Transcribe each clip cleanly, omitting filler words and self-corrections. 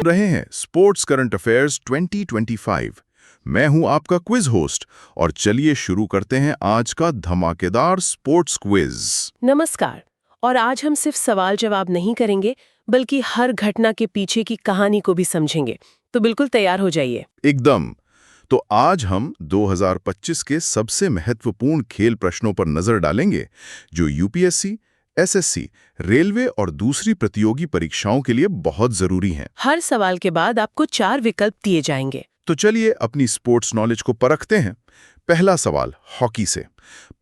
रहे हैं sports current affairs 2025। मैं हूं आपका क्विज होस्ट और चलिए शुरू करते हैं आज का धमाकेदार स्पोर्ट्स क्विज। नमस्कार। और आज हम सिर्फ सवाल जवाब नहीं करेंगे बल्कि हर घटना के पीछे की कहानी को भी समझेंगे। तो बिल्कुल तैयार हो जाइए। एकदम। तो आज हम 2025 के सबसे महत्वपूर्ण खेल प्रश्नों पर नजर डालेंगे जो यूपीएससी, एसएससी, रेलवे और दूसरी प्रतियोगी परीक्षाओं के लिए बहुत जरूरी हैं। हर सवाल के बाद आपको 4 विकल्प दिए जाएंगे। तो चलिए अपनी स्पोर्ट्स नॉलेज को परखते हैं। पहला सवाल हॉकी से।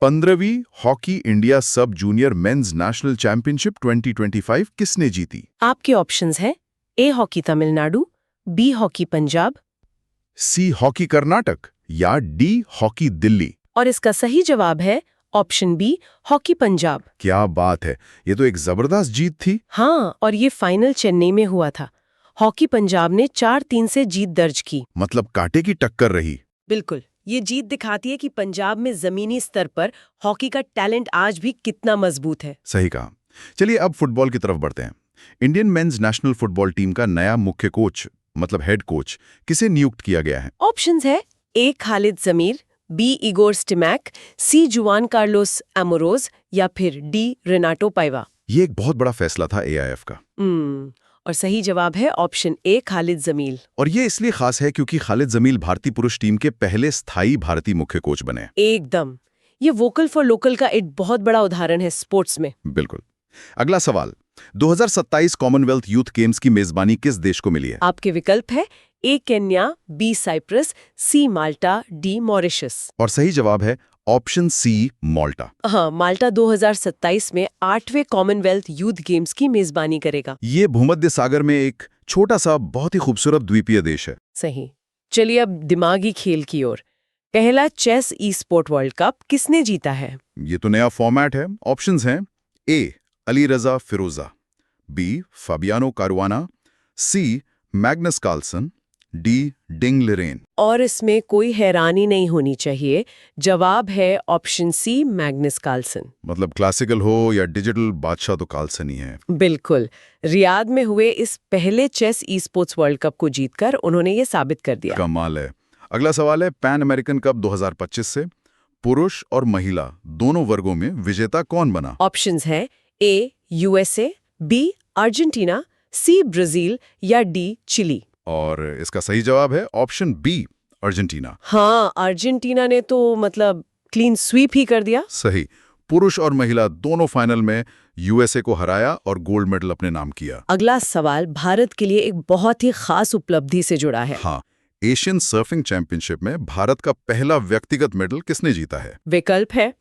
15वीं hockey India sub junior men's national championship 2025 किसने जीती? आपके ऑप्शंस हैं A hockey Tamil Nadu, B hockey Punjab C hockey Karnataka या डी हॉकी दिल्ली। और इसका सही जवाब है ऑप्शन बी हॉकी पंजाब। क्या बात है, ये तो एक जबरदस्त जीत थी। हाँ, और ये फाइनल चेन्नई में हुआ था। हॉकी पंजाब ने 4-3 से जीत दर्ज की। मतलब कांटे की टक्कर रही। बिल्कुल, ये जीत दिखाती है कि पंजाब में जमीनी स्तर पर हॉकी का टैलेंट आज भी कितना मजबूत है। सही कहा। चलिए अब फुटबॉल की तरफ बढ़ते हैं। Indian mains national football team का नया मुख्य कोच मतलब हेड कोच किसे नियुक्त किया गया है? ऑप्शंस है ए खालिद जमीर, बी इगोर स्टिमैक, सी जुआन कार्लोस एमोरोज या फिर डी रेनाटो पाइवा। ये एक बहुत बड़ा फैसला था एआईएफ का। और सही जवाब है ऑप्शन ए खालिद जमील। और ये इसलिए खास है क्योंकि खालिद जमील भारतीय पुरुष टीम के पहले स्थायी भारतीय मुख्य कोच बने। एकदम, ये वोकल फॉर लोकल का एक बहुत बड़ा उदाहरण है स्पोर्ट्स में। बिल्कुल। अगला सवाल, 2027 कॉमनवेल्थ यूथ गेम्स की मेजबानी किस देश को मिली है? आपके विकल्प है ए केन्या, बी साइप्रस, सी माल्टा, डी मॉरिशस। और सही जवाब है ऑप्शन सी माल्टा। हाँ, माल्टा 2027 में 8वें कॉमनवेल्थ यूथ गेम्स की मेजबानी करेगा। ये भूमध्य सागर में एक छोटा सा बहुत ही खूबसूरत द्वीपीय देश है। सही। चलिए अब दिमागी खेल की ओर। पहला चेस ई स्पोर्ट वर्ल्ड कप किसने जीता है? ये तो नया फॉर्मेट है। ऑप्शंस हैं ए अली रजा फिरोजा, बी फाबियानो कारुआना, सी मैग्नस कार्लसन, डी डिंग लिरेन। और इसमें कोई हैरानी नहीं होनी चाहिए, जवाब है ऑप्शन सी मैग्नस कार्लसन। मतलब क्लासिकल हो या डिजिटल, बादशाह तो कार्लसन ही है। बिल्कुल। रियाद में हुए इस पहले chess esports world cup को जीतकर उन्होंने ये साबित कर दिया। कमाल है। अगला सवाल है पैन अमेरिकन कप 2025 से पुरुष और महिला दोनों वर्गों में विजेता कौन बना? ऑप्शंस है A USA, B Argentina, C Brazil या डी चिली। और इसका सही जवाब है ऑप्शन बी अर्जेंटीना। हाँ, अर्जेंटीना ने तो मतलब क्लीन स्वीप ही कर दिया। सही। पुरुष और महिला दोनों फाइनल में यूएसए को हराया और गोल्ड मेडल अपने नाम किया। अगला सवाल भारत के लिए एक बहुत ही खास उपलब्धि से जुड़ा है। हाँ, एशियन सर्फिंग चैंपियनशिप में भारत का पहला व्यक्तिगत मेडल किसने जीता है? विकल्प है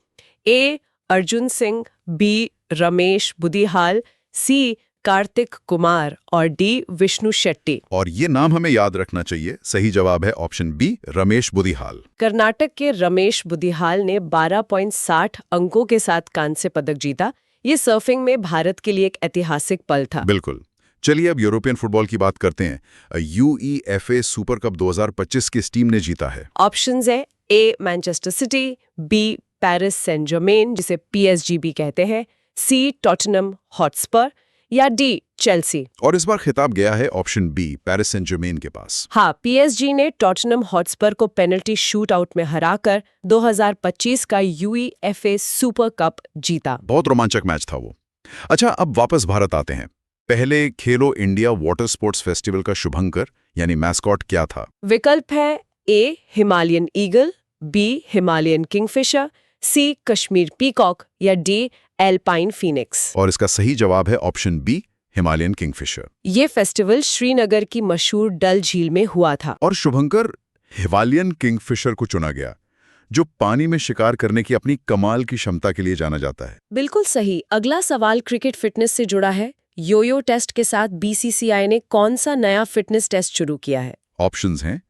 ए अर्जुन सिंह, बी रमेश बुदिहाल, सी कार्तिक कुमार और डी विष्णु शेट्टी। और ये नाम हमें याद रखना चाहिए। सही जवाब है ऑप्शन बी रमेश बुदिहाल। कर्नाटक के रमेश बुदिहाल ने 12.60 अंकों के साथ कांस्य पदक जीता। ये सर्फिंग में भारत के लिए एक ऐतिहासिक पल था। बिल्कुल। चलिए अब यूरोपियन फुटबॉल की बात करते हैं। यूईएफए सुपर कप 2025 किस टीम ने जीता है? ऑप्शंस है A Manchester City, B Paris Saint Germain जिसे पीएसजी भी कहते हैं, सी टॉटनहम हॉटस्पर या डी चेल्सी। और इस बार खिताब गया है option B Paris Saint Germain के पास। हाँ, पीएसजी ने टॉटनहम हॉटस्पर को पेनल्टी शूट आउट में हराकर 2025 का यूईएफए सुपर कप जीता। बहुत रोमांचक मैच था वो। अच्छा, अब वापस भारत आते हैं। पहले खेलो इंडिया वाटर स्पोर्ट्स फेस्टिवल का शुभंकर यानी मैस्कॉट क्या था? विकल्प है A Himalayan eagle, B Himalayan kingfisher, C Kashmir peacock या डी एल्पाइन फीनिक्स। और इसका सही जवाब है ऑप्शन बी हिमालयन किंगफिशर। ये फेस्टिवल श्रीनगर की मशहूर डल झील में हुआ था। और शुभंकर हिमालयन किंगफिशर को चुना गया जो पानी में शिकार करने की अपनी कमाल की क्षमता के लिए जाना जाता है। बिल्कुल सही। अगला सवाल क्रिकेट फिटनेस से जुड़ा है। योयो टेस्ट के साथ बीसीसीआई ने कौन सा नया फिटनेस टेस्ट शुरू किया है? ऑप्शंस हैं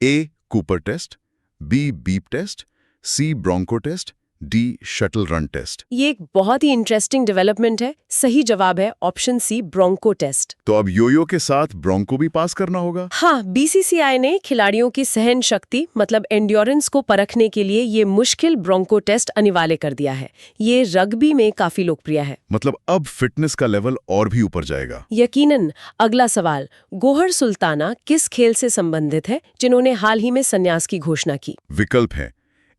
A Cooper test, B beep test, C Bronco test, D shuttle run test. ये एक बहुत ही इंटरेस्टिंग डेवलपमेंट है। सही जवाब है ऑप्शन सी ब्रोंको टेस्ट। तो अब योयो के साथ ब्रोंको भी पास करना होगा। हाँ, बीसीसीआई ने खिलाड़ियों की सहन शक्ति मतलब एंड्योरेंस को परखने के लिए ये मुश्किल ब्रोंको टेस्ट अनिवार्य कर दिया है। ये रग्बी में काफी लोकप्रिय है। मतलब अब फिटनेस का लेवल और भी ऊपर जाएगा। यकीनन। अगला सवाल, गोहर सुल्ताना किस खेल से संबंधित है जिन्होंने हाल ही में संन्यास की घोषणा की? विकल्प है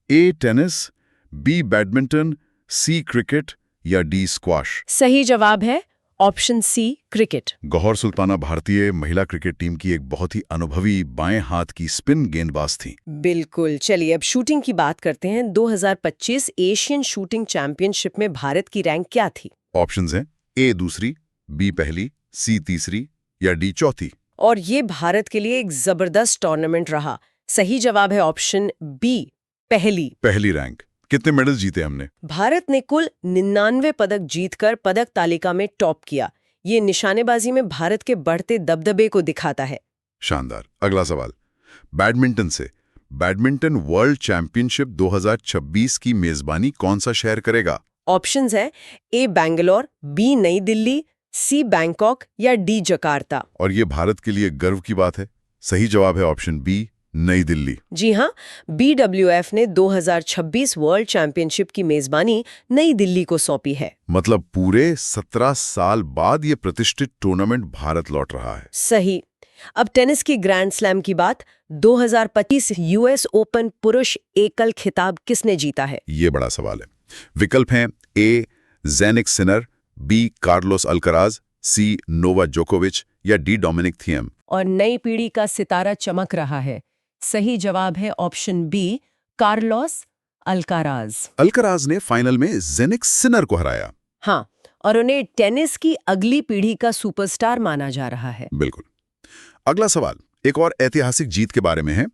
A tennis, B badminton, C cricket या डी स्क्वाश। सही जवाब है option C cricket. Gauhar Sultana भारतीय महिला क्रिकेट टीम की एक बहुत ही अनुभवी बाएं हाथ की स्पिन गेंदबाज थी। बिल्कुल। चलिए अब शूटिंग की बात करते हैं। 2025 एशियन शूटिंग चैंपियनशिप में भारत की रैंक क्या थी? ऑप्शंस हैं ए दूसरी, बी पहली, सी तीसरी या डी चौथी। और ये भारत के लिए एक जबरदस्त टूर्नामेंट रहा। सही जवाब है ऑप्शन बी पहली रैंक। कितने मेडल जीते हमने? भारत ने कुल 99 पदक जीतकर पदक तालिका में टॉप किया। ये निशानेबाजी में भारत के बढ़ते दबदबे को दिखाता है। शानदार। अगला सवाल बैडमिंटन से। बैडमिंटन वर्ल्ड चैंपियनशिप 2026 की मेजबानी कौन सा शहर करेगा? ऑप्शंस है ए बैंगलोर, बी नई दिल्ली, सी बैंकॉक या डी जकार्ता। और ये भारत के लिए गर्व की बात है। सही जवाब है ऑप्शन बी नई दिल्ली। जी हाँ, BWF ने 2026 वर्ल्ड चैंपियनशिप की मेजबानी नई दिल्ली को सौंपी है। मतलब पूरे 17 साल बाद ये प्रतिष्ठित टूर्नामेंट भारत लौट रहा है। सही। अब टेनिस की ग्रैंड स्लैम की बात। 2025 US ओपन पुरुष एकल खिताब किसने जीता है? ये बड़ा सवाल है। विकल्प हैं ए ज़ेनिक सिनर, बी कार्लोस अल्कराज, सी नोवा जोकोविच या डी डोमिनिक थिएम। और नई पीढ़ी का सितारा चमक रहा है। सही जवाब है option B Carlos Alcaraz. Alcaraz ने फाइनल में ज़ेनिक सिनर को हराया। हाँ, और उन्हें टेनिस की अगली पीढ़ी का सुपरस्टार माना जा रहा है। बिल्कुल। अगला सवाल एक और ऐतिहासिक जीत के बारे में है।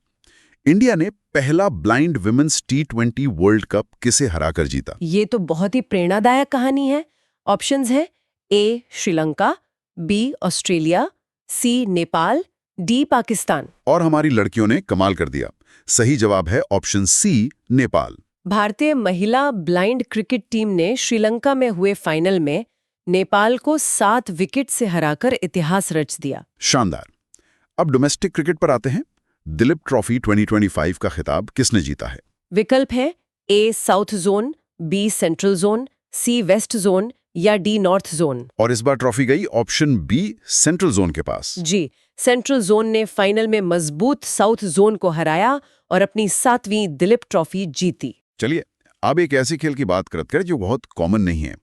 इंडिया ने पहला blind women's T20 world cup किसे हराकर जीता? ये तो बहुत ही प्रेरणादायक कहानी है। ऑप्शंस है ए श्रीलंका, बी ऑस्ट्रेलिया, सी नेपाल, डी पाकिस्तान। और हमारी लड़कियों ने कमाल कर दिया। सही जवाब है ऑप्शन सी नेपाल। भारतीय महिला ब्लाइंड क्रिकेट टीम ने श्रीलंका में हुए फाइनल में नेपाल को 7 विकेट से हराकर इतिहास रच दिया। शानदार। अब डोमेस्टिक क्रिकेट पर आते हैं। दिलीप ट्रॉफी 2025 का खिताब किसने जीता है? विकल्प है A south zone, B central zone, C west zone या डी नॉर्थ जोन। और इस बार ट्रॉफी गई ऑप्शन बी सेंट्रल जोन के पास। जी, सेंट्रल जोन ने फाइनल में मजबूत साउथ जोन को हराया और अपनी 7वीं दिलीप ट्रॉफी जीती। चलिए अब एक ऐसे खेल की बात करते हैं जो बहुत कॉमन नहीं है।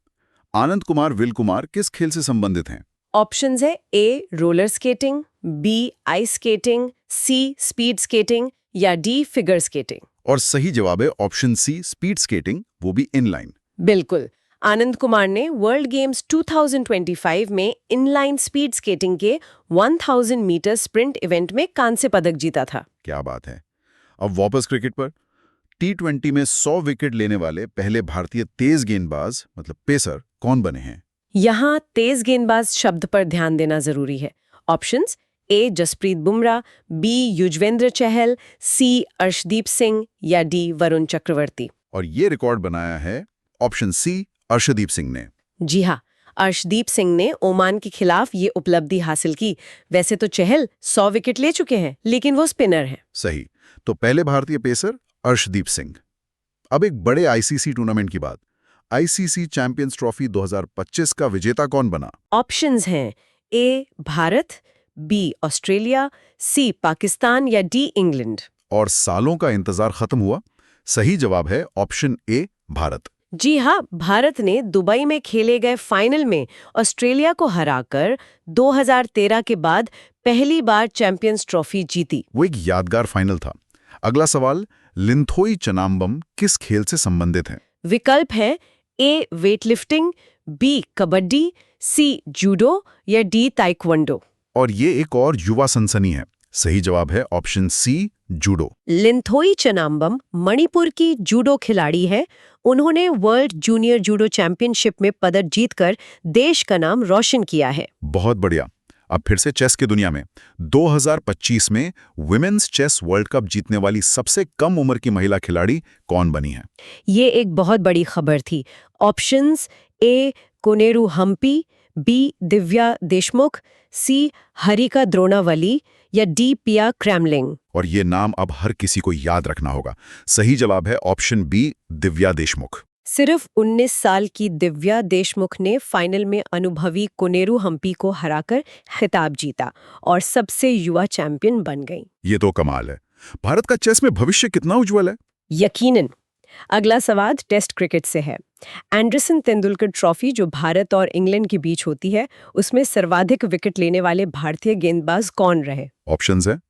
आनंद कुमार विल कुमार किस खेल से संबंधित हैं? ऑप्शंस है A roller skating, B ice skating, C speed skating या डी फिगर स्केटिंग। और सही जवाब है ऑप्शन सी स्पीड स्केटिंग, वो भी इनलाइन। बिल्कुल। आनंद कुमार ने वर्ल्ड गेम्स 2025 में इनलाइन स्पीड स्केटिंग के 1000 मीटर स्प्रिंट इवेंट में कांस्य पदक जीता था। क्या बात है। अब वापस क्रिकेट पर। T20 में 100 विकेट लेने वाले पहले भारतीय तेज गेंदबाज मतलब पेसर कौन बने हैं? यहाँ तेज गेंदबाज शब्द पर ध्यान देना जरूरी है। Options A Jasprit Bumrah, B Yuzvendra Chahal, C Arshdeep Singh या डी वरुण चक्रवर्ती। और ये रिकॉर्ड बनाया है ऑप्शन सी अर्शदीप सिंह ने। जी हाँ, अर्शदीप सिंह ने ओमान के खिलाफ ये उपलब्धि हासिल की। वैसे तो चहल 100 विकेट ले चुके हैं, लेकिन वो स्पिनर हैं। सही। तो पहले भारतीय पेसर अर्शदीप सिंह। अब एक बड़े आईसीसी टूर्नामेंट की बात। आईसीसी चैंपियंस ट्रॉफी 2025 का विजेता कौन बना? ऑप्शंस हैं ए भारत, बी ऑस्ट्रेलिया, सी पाकिस्तान या डी इंग्लैंड। और सालों का इंतजार खत्म हुआ। सही जवाब है ऑप्शन ए भारत। जी हाँ, भारत ने दुबई में खेले गए फाइनल में ऑस्ट्रेलिया को हराकर 2013 के बाद पहली बार चैंपियंस ट्रॉफी जीती। वो एक यादगार फाइनल था। अगला सवाल लिंथोई चनाम्बम किस खेल से संबंधित है? विकल्प है ए वेटलिफ्टिंग, बी कबड्डी, सी जूडो या डी ताइक्वांडो। और ये एक और युवा सनसनी है। सही जवाब है ऑप्शन सी जूडो। लिंथोई चनाम्बम मणिपुर की जूडो खिलाड़ी है। उन्होंने वर्ल्ड जूनियर जूडो चैंपियनशिप में पदक जीतकर देश का नाम रोशन किया है। बहुत बढ़िया। अब फिर से चेस की दुनिया में 2025 में वुमेन्स चेस वर्ल्ड कप जीतने वाली सबसे कम उम्र की महिला खिलाड़ी कौन बनी है? ये एक बहुत बड़ी खबर थी। Options A Koneru Humpy, B Divya Deshmukh, C Harika Dronavalli या डी पिया क्रैमलिंग। और ये नाम अब हर किसी को याद रखना होगा। सही जवाब है ऑप्शन बी, दिव्या देशमुख। सिर्फ 19 साल की दिव्या देशमुख ने फाइनल में अनुभवी कोनेरू हम्पी को हराकर खिताब जीता और सबसे युवा चैंपियन बन गई। ये तो कमाल है। भारत का चेस में भविष्य कितना उज्जवल है। यकीनन। अगला सवाल टेस्ट क्रिकेट से है। एंडरसन तेंदुलकर ट्रॉफी जो भारत और इंग्लैंड के बीच होती है, उसमें सर्वाधिक विकेट लेने वाले भारतीय गेंदबाज कौन रहे? ऑप्शंस हैं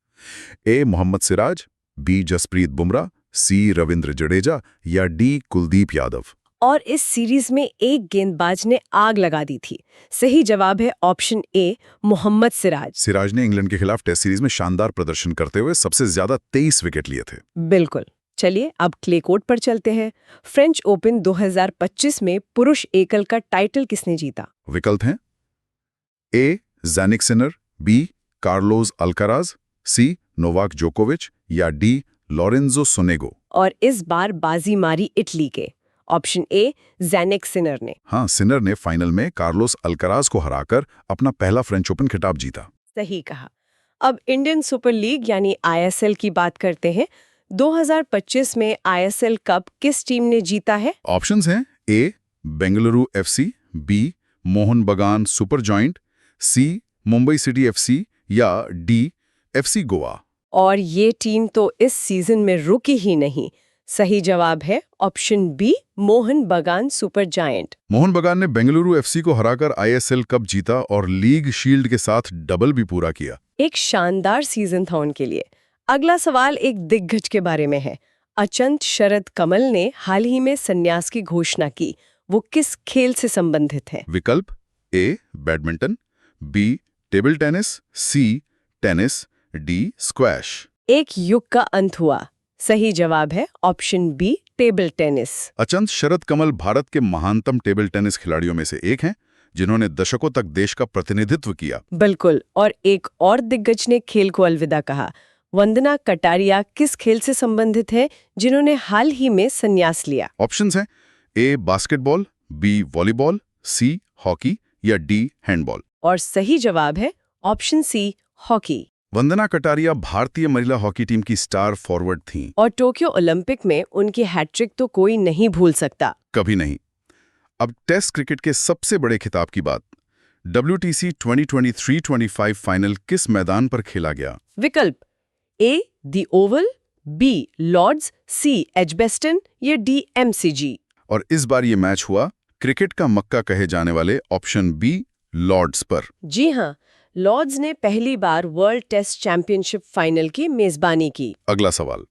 ए मोहम्मद सिराज, बी जसप्रीत बुमराह, सी रविंद्र जडेजा या डी कुलदीप यादव। और इस सीरीज में एक गेंदबाज ने आग लगा दी थी। सही जवाब है ऑप्शन ए, मोहम्मद सिराज। सिराज ने इंग्लैंड के खिलाफ टेस्ट सीरीज में शानदार प्रदर्शन करते हुए सबसे ज्यादा 23 विकेट लिए थे। बिल्कुल। चलिए अब क्ले कोर्ट पर चलते हैं। फ्रेंच ओपन 2025 में पुरुष एकल का टाइटल किसने जीता? विकल्प हैं ए ज़ैनिक सिनर, बी कार्लोस अल्काराज, सी नोवाक जोकोविच या डी लॉरेंजो सोनेगो। और इस बार बाजी मारी इटली के। ऑप्शन ए, ज़ैनिक सिनर ने। हाँ, सिनर ने फाइनल में कार्लोस अल्काराज को हराकर अपना पहला फ्रेंच ओपन खिताब जीता। सही कहा। अब इंडियन सुपर लीग यानी आईएसएल की बात करते हैं। 2025 में आईएसएल कप किस टीम ने जीता है? ऑप्शंस हैं ए बेंगलुरु एफसी, बी मोहन बगान सुपर जॉइंट, सी मुंबई सिटी एफसी या डी एफसी गोवा। और ये टीम तो इस सीजन में रुकी ही नहीं। सही जवाब है ऑप्शन बी, मोहन बगान सुपर जायंट। मोहन बगान ने बेंगलुरु एफसी को हराकर आईएसएल कप जीता और लीग शील्ड के साथ डबल भी पूरा किया। एक शानदार सीजन था उनके लिए। अगला सवाल एक दिग्गज के बारे में है। अचंत शरद कमल ने हाल ही में संन्यास की घोषणा की। वो किस खेल से संबंधित है? विकल्प A badminton, B table tennis, C tennis, D squash. एक युग का अंत हुआ। सही जवाब है option B, table tennis. Achanta Sharath Kamal Bharat के महानतम टेबल टेनिस खिलाड़ियों में से एक हैं, जिन्होंने दशकों तक देश का प्रतिनिधित्व किया। बिल्कुल। और एक और दिग्गज ने खेल को अलविदा कहा। वंदना कटारिया किस खेल से संबंधित है, जिन्होंने हाल ही में संन्यास लिया? ऑप्शंस हैं A basketball, B volleyball, C hockey या डी हैंडबॉल। और सही जवाब है option C, hockey. Vandana Kataria भारतीय महिला हॉकी टीम की स्टार फॉरवर्ड थीं। और टोक्यो ओलंपिक में उनकी हैट्रिक तो कोई नहीं भूल सकता। कभी नहीं। अब टेस्ट क्रिकेट के सबसे बड़े खिताब की बात। WTC 2023-25 फाइनल किस मैदान पर खेला गया? विकल्प ए, दी ओवल, बी लॉर्ड्स, सी एजबेस्टन या डी MCG। और इस बार ये मैच हुआ क्रिकेट का मक्का कहे जाने वाले ऑप्शन बी लॉर्ड्स पर। जी हाँ, लॉर्ड्स ने पहली बार वर्ल्ड टेस्ट चैंपियनशिप फाइनल की मेजबानी की। अगला सवाल,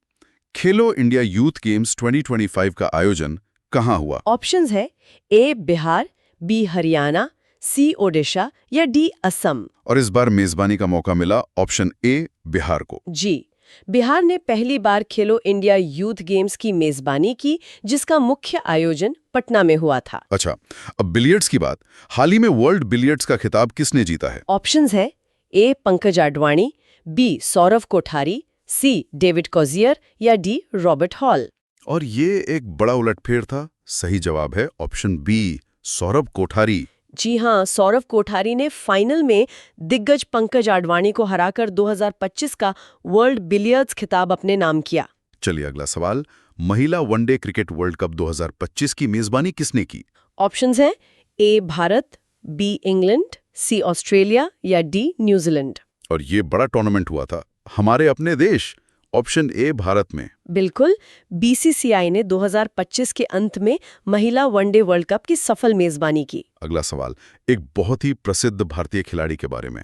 खेलो इंडिया यूथ गेम्स 2025 का आयोजन कहाँ हुआ? ऑप्शंस है ए बिहार, बी हरियाणा, सी ओडिशा या डी असम। और इस बार मेजबानी का मौका मिला ऑप्शन ए बिहार को। जी, बिहार ने पहली बार खेलो इंडिया यूथ गेम्स की मेजबानी की, जिसका मुख्य आयोजन पटना में हुआ था। अच्छा, अब बिलियर्ड्स की बात। हाल ही में वर्ल्ड बिलियर्ड्स का खिताब किसने जीता है? ऑप्शंस है ए Pankaj Advani, B Saurav Kothari, C David कॉजियर या डी रॉबर्ट हॉल। और ये एक बड़ा उलटफेर था। सही जवाब है ऑप्शन बी, सौरव कोठारी। जी हाँ, सौरव कोठारी ने फाइनल में दिग्गज पंकज आडवाणी को हराकर 2025 का वर्ल्ड बिलियर्ड्स खिताब अपने नाम किया। चलिए अगला सवाल, महिला वनडे क्रिकेट वर्ल्ड कप 2025 की मेजबानी किसने की? ऑप्शंस हैं ए भारत, बी इंग्लैंड, सी ऑस्ट्रेलिया या डी न्यूजीलैंड। और ये बड़ा टूर्नामेंट हुआ था हमारे अपने देश, ऑप्शन ए भारत में। बिल्कुल। BCCI ने 2025 के अंत में महिला वनडे वर्ल्ड कप की सफल मेजबानी की। अगला सवाल, एक बहुत ही प्रसिद्ध भारतीय खिलाड़ी के बारे में।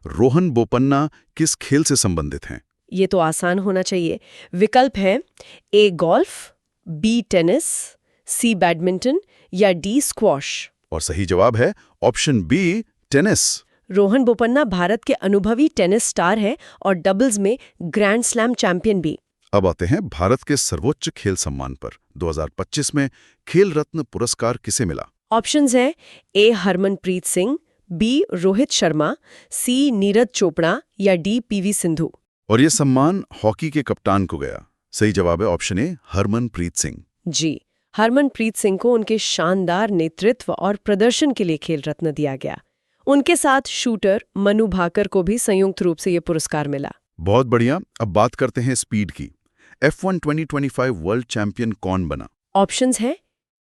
रोहन बोपन्ना किस खेल से संबंधित हैं? ये तो आसान होना चाहिए। विकल्प हैं A golf, B tennis, C badminton या डी स्क्वॉश। और सही जवाब है option B, tennis. Rohan Bopanna Bharat के अनुभवी टेनिस स्टार हैं और डबल्स में ग्रैंड स्लैम चैंपियन भी। अब आते हैं भारत के सर्वोच्च खेल सम्मान पर। 2025 में खेल रत्न पुरस्कार किसे मिला? ऑप्शंस हैं ए हरमनप्रीत सिंह, बी रोहित शर्मा, सी नीरज चोपड़ा या डी पीवी सिंधु। और ये सम्मान हॉकी के कप्तान को गया। सही जवाब है ऑप्शन ए, हरमनप्रीत सिंह। जी, हरमनप्रीत सिंह को उनके शानदार नेतृत्व और प्रदर्शन के लिए खेल रत्न दिया गया। उनके साथ शूटर मनु भाकर को भी संयुक्त रूप से ये पुरस्कार मिला। बहुत बढ़िया। अब बात करते हैं स्पीड की। F1 2025 वर्ल्ड चैंपियन कौन बना? ऑप्शंस हैं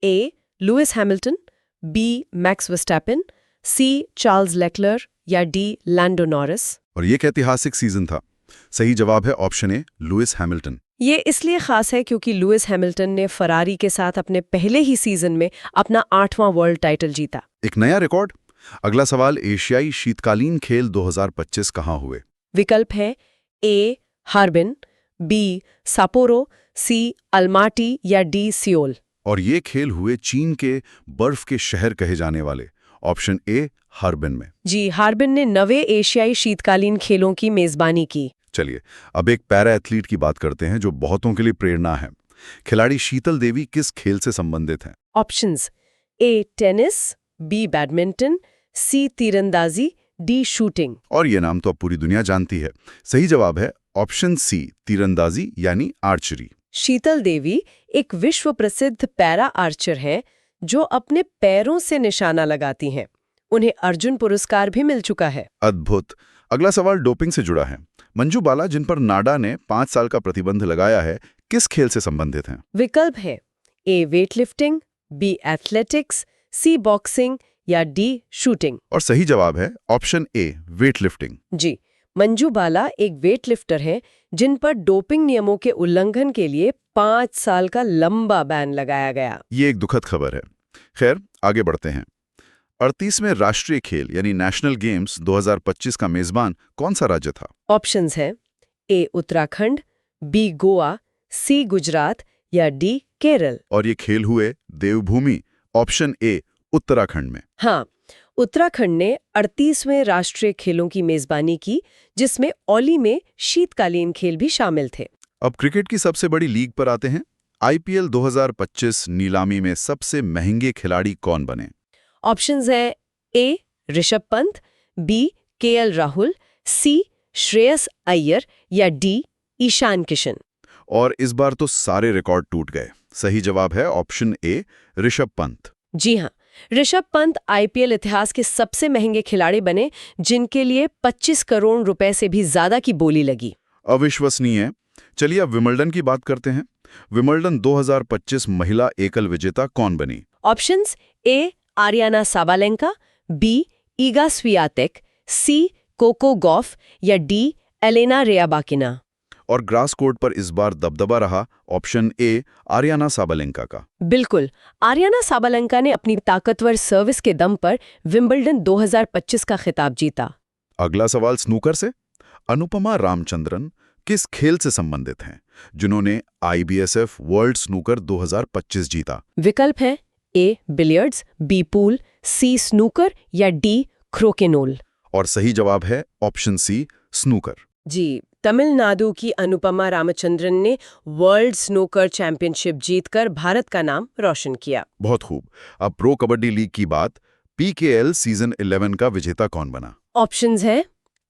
A Lewis Hamilton, B Max Verstappen, C Charles Leclerc या डी लैंडो नॉरिस। और ये एक ऐतिहासिक सीजन था। सही जवाब है ऑप्शन ए, लुइस हैमिल्टन। ये इसलिए खास है क्योंकि लुइस हैमिल्टन ने फरारी के साथ अपने पहले ही सीजन में अपना 8वां वर्ल्ड टाइटल जीता। एक नया रिकॉर्ड। अगला सवाल, एशियाई शीतकालीन खेल 2025 कहाँ हुए? विकल्प है ए हार्बिन, बी सापोरो, सी अल्माटी या डी सियोल। और ये खेल हुए चीन के बर्फ के शहर कहे जाने वाले ऑप्शन ए, हार्बिन में। जी, हार्बिन ने 9वें एशियाई शीतकालीन खेलों की मेजबानी की। चलिए अब एक पैरा एथलीट की बात करते हैं जो बहुतों के लिए प्रेरणा है। खिलाड़ी शीतल देवी किस खेल से संबंधित हैं? Options A tennis, B badminton, C तीरंदाजी, डी शूटिंग। और ये नाम तो अब पूरी दुनिया जानती है। सही जवाब है ऑप्शन सी, तीरंदाजी यानी आर्चरी। शीतल देवी एक विश्व प्रसिद्ध पैरा आर्चर हैं जो अपने पैरों से निशाना लगाती हैं। उन्हें अर्जुन पुरस्कार भी मिल चुका है। अद्भुत। अगला सवाल डोपिंग से जुड़ा है। मंजू बाला, जिन पर नाडा ने 5 साल का प्रतिबंध लगाया है, किस खेल से संबंधित हैं? विकल्प है ए वेटलिफ्टिंग, बी एथलेटिक्स, सी बॉक्सिंग या डी शूटिंग। और सही जवाब है ऑप्शन ए, वेटलिफ्टिंग। जी, मंजू बाला एक वेटलिफ्टर हैं जिन पर डोपिंग नियमों के उल्लंघन के लिए 5 साल का लंबा बैन लगाया गया। ये एक दुखद खबर है। खैर, आगे बढ़ते हैं। 38वें राष्ट्रीय खेल यानी नेशनल गेम्स 2025 का मेजबान कौन सा राज्य था? ऑप्शंस हैं ए उत्तराखंड, बी गोवा, सी गुजरात या डी केरल। और ये खेल हुए देवभूमि ऑप्शन ए, उत्तराखंड में। हाँ, उत्तराखंड ने 38वें राष्ट्रीय खेलों की मेजबानी की, जिसमें औली में शीतकालीन खेल भी शामिल थे। अब क्रिकेट की सबसे बड़ी लीग पर आते हैं। IPL 2025 नीलामी में सबसे महंगे खिलाड़ी कौन बने? ऑप्शंस हैं ए ऋषभ पंत, बी केएल राहुल, सी श्रेयस अय्यर या डी ईशान किशन। और इस बार तो सारे रिकॉर्ड टूट गए। सही जवाब है ऑप्शन ए, ऋषभ पंत। जी हाँ, ऋषभ पंत IPL इतिहास के सबसे महंगे खिलाड़ी बने, जिनके लिए 25 करोड़ रुपए से भी ज्यादा की बोली लगी। अविश्वसनीय। चलिए अब विंबलडन की बात करते हैं। विंबलडन 2025 महिला एकल विजेता कौन बनी? Options A Aryna Sabalenka, B Iga Swiatek, C Coco Gauff या डी एलेना रेयाबाकिना। और ग्रास कोर्ट पर इस बार दबदबा रहा ऑप्शन ए, आर्याना साबालेंका का। बिल्कुल, आर्याना साबालेंका ने अपनी ताकतवर सर्विस के दम पर विंबलडन 2025 का खिताब जीता। अगला सवाल स्नूकर से। अनुपमा रामचंद्रन किस खेल से संबंधित हैं जिन्होंने IBSF वर्ल्ड स्नूकर 2025 जीता? विकल्प है ए बिलियर्ड्स, बी पूल, सी स्नूकर या डी क्रोकेनोल। और सही जवाब है ऑप्शन सी, स्नूकर। जी, तमिलनाडु की अनुपमा रामचंद्रन ने वर्ल्ड स्नूकर चैंपियनशिप जीतकर भारत का नाम रोशन किया। बहुत खूब। अब प्रो कबड्डी लीग की बात। PKL सीजन 11 का विजेता कौन बना? ऑप्शंस हैं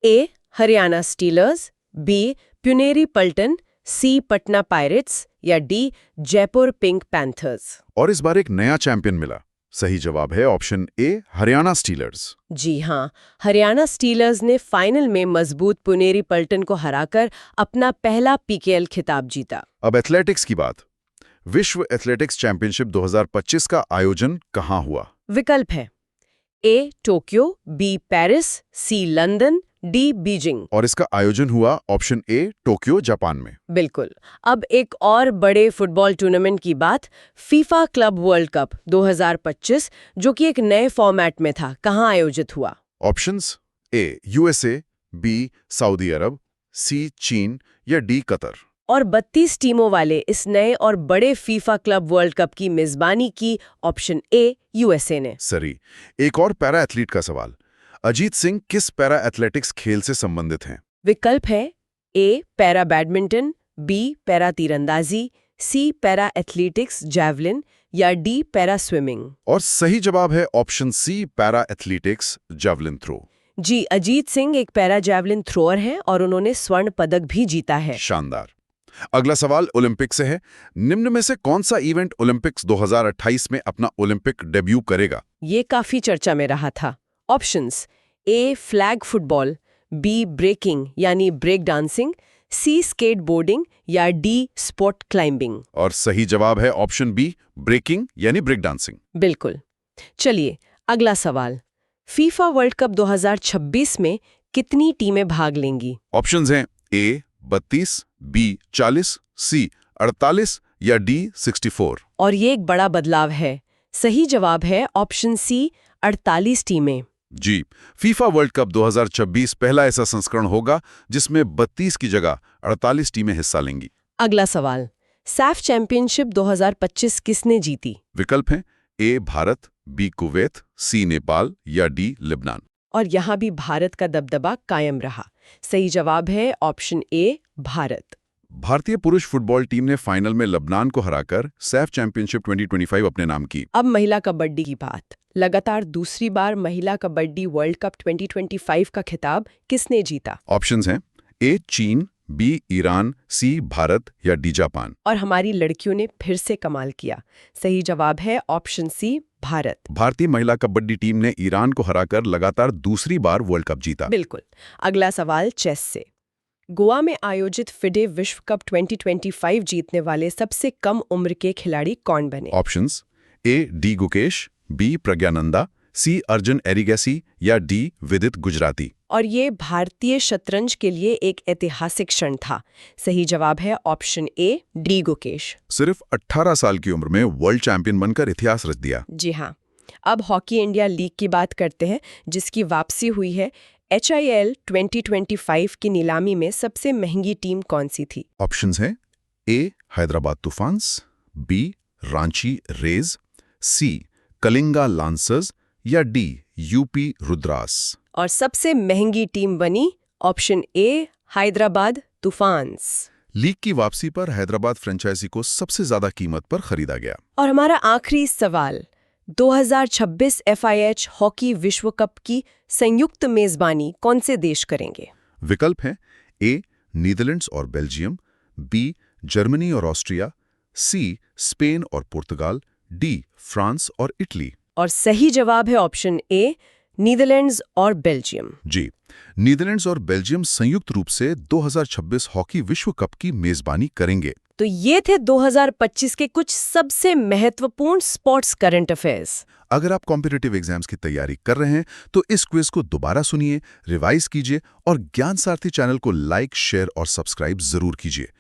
ए हरियाणा स्टीलर्स, बी पुनेरी पल्टन, सी पटना पायरेट्स या डी जयपुर पिंक पैंथर्स। और इस बार एक नया चैंपियन मिला। सही जवाब है ऑप्शन ए, हरियाणा स्टीलर्स। जी हाँ, हरियाणा स्टीलर्स ने फाइनल में मजबूत पुनेरी पल्टन को हराकर अपना पहला PKL खिताब जीता। अब एथलेटिक्स की बात। विश्व एथलेटिक्स चैंपियनशिप 2025 का आयोजन कहाँ हुआ? विकल्प है ए टोक्यो, बी पेरिस, सी लंदन, डी बीजिंग। और इसका आयोजन हुआ ऑप्शन ए, टोक्यो, जापान में। बिल्कुल। अब एक और बड़े फुटबॉल टूर्नामेंट की बात, फीफा क्लब वर्ल्ड कप 2025, जो कि एक नए फॉर्मेट में था, कहाँ आयोजित हुआ? Options A, USA, B, Saudi Arabia, C, चीन या डी, कतर। और 32 टीमों वाले इस नए और बड़े फीफा क्लब वर्ल्ड कप की मेजबानी की ऑप्शन ए, USA ने। सरी। एक और पैरा एथलीट का सवाल। अजीत सिंह किस पैरा एथलेटिक्स खेल से संबंधित हैं? विकल्प है A para badminton, B para तीरंदाजी, सी पैरा एथलेटिक्स जैवलिन या डी पैरा स्विमिंग? और सही जवाब है option C, para athletics, javelin throw. जी, अजीत सिंह एक पैरा जैवलिन थ्रोअर हैं और उन्होंने स्वर्ण पदक भी जीता है। शानदार। अगला सवाल ओलंपिक से है। निम्न में से कौन सा इवेंट ओलंपिक्स 2028 में अपना ओलंपिक डेब्यू करेगा? ये काफी चर्चा में रहा था। Options: A flag football, B breaking यानी ब्रेक डांसिंग, सी स्केटबोर्डिंग या डी स्पोर्ट क्लाइंबिंग। और सही जवाब है ऑप्शन बी, ब्रेकिंग यानी ब्रेक डांसिंग। बिल्कुल। चलिए अगला सवाल, फीफा वर्ल्ड कप 2026 में कितनी टीमें भाग लेंगी? ऑप्शंस हैं ए 32, बी 40, सी 48 या डी 64। और ये एक बड़ा बदलाव है। सही जवाब है ऑप्शन सी, 48 टीमें। जी, फीफा वर्ल्ड कप 2026 पहला ऐसा संस्करण होगा जिसमें 32 की जगह 48 टीमें हिस्सा लेंगी। अगला सवाल, सैफ चैंपियनशिप 2025 किसने जीती? विकल्प हैं ए भारत, बी कुवैत, सी नेपाल या डी लेबनान। और यहाँ भी भारत का दबदबा कायम रहा। सही जवाब है ऑप्शन ए, भारत। भारतीय पुरुष फुटबॉल टीम ने फाइनल में लेबनान को हराकर सैफ चैंपियनशिप 2025 अपने नाम की। अब महिला कबड्डी की बात। लगातार दूसरी बार महिला कबड्डी वर्ल्ड कप 2025 का खिताब किसने जीता? ऑप्शंस हैं ए चीन, बी ईरान, सी भारत या डी जापान। और हमारी लड़कियों ने फिर से कमाल किया। सही जवाब है ऑप्शन सी, भारत। भारतीय महिला कबड्डी टीम ने ईरान को हराकर लगातार दूसरी बार वर्ल्ड कप जीता। बिल्कुल। अगला सवाल चेस से। गोवा में आयोजित फिडे विश्व कप 2025 जीतने वाले सबसे कम उम्र के खिलाड़ी कौन बने? Options A D Gukesh, B Praggnanandhaa, C Arjun Erigaisi या डी विदित गुजराती। और ये भारतीय शतरंज के लिए एक ऐतिहासिक क्षण था। सही जवाब है ऑप्शन ए, डी गुकेश। सिर्फ 18 साल की उम्र में वर्ल्ड चैंपियन बनकर इतिहास रच दिया। जी हाँ। अब हॉकी इंडिया लीग की बात करते हैं, जिसकी वापसी हुई है। HIL 2025 की नीलामी में सबसे महंगी टीम कौन सी थी? ऑप्शंस हैं ए हैदराबाद तूफान्स, बी रांची रेज, सी कलिंगा लांसर्स या डी यूपी रुद्रास। और सबसे महंगी टीम बनी ऑप्शन ए, हैदराबाद तूफान्स। लीग की वापसी पर हैदराबाद फ्रेंचाइजी को सबसे ज्यादा कीमत पर खरीदा गया। और हमारा आखिरी सवाल, 2026 FIH हॉकी विश्व कप की संयुक्त मेजबानी कौन से देश करेंगे? विकल्प हैं ए नीदरलैंड्स और बेल्जियम, बी जर्मनी और ऑस्ट्रिया, सी स्पेन और पुर्तगाल, डी फ्रांस और इटली। और सही जवाब है ऑप्शन ए, नीदरलैंड्स और बेल्जियम। जी, नीदरलैंड्स और बेल्जियम संयुक्त रूप से 2026 हॉकी विश्व कप की मेजबानी करेंगे। तो ये थे 2025 के कुछ सबसे महत्वपूर्ण स्पोर्ट्स करंट अफेयर्स। अगर आप कॉम्पिटिटिव एग्जाम्स की तैयारी कर रहे हैं तो इस क्विज को दोबारा सुनिए, रिवाइज कीजिए और ज्ञान सारथी चैनल को लाइक, शेयर और सब्सक्राइब जरूर कीजिए।